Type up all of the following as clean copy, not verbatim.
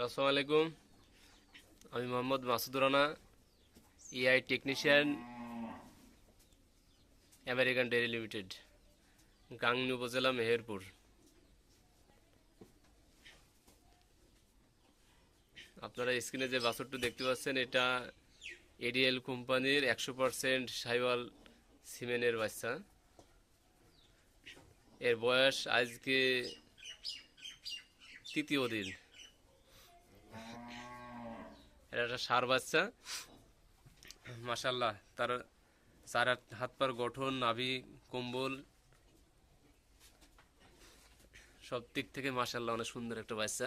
আসসালামু আলাইকুম। আমি Mohammad Masudur Rana, AI technician, American dairy limited, Gangni উপজেলা, মেহেরপুর। আপনারা স্ক্রিনে যে বাছুরটি দেখতে পাচ্ছেন, এটা এডিএল কোম্পানির 100% সাহিওয়াল সিমেনের বাচ্চা। এর বয়স আজকে তৃতীয় দিন। এটা একটা ষাঁড় বাচ্চা। মাশাল্লাহ, তার চার হাত পার গঠন, নাভি, কম্বল সব দিক থেকে মাশাল্লাহ অনেক সুন্দর একটা বাচ্চা।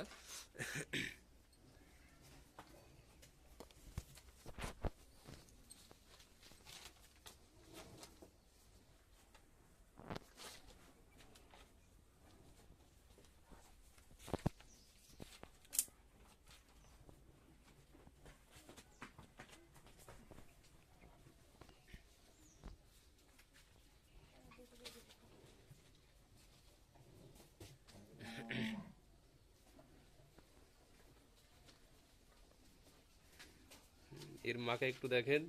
এর মাকে একটু দেখেন।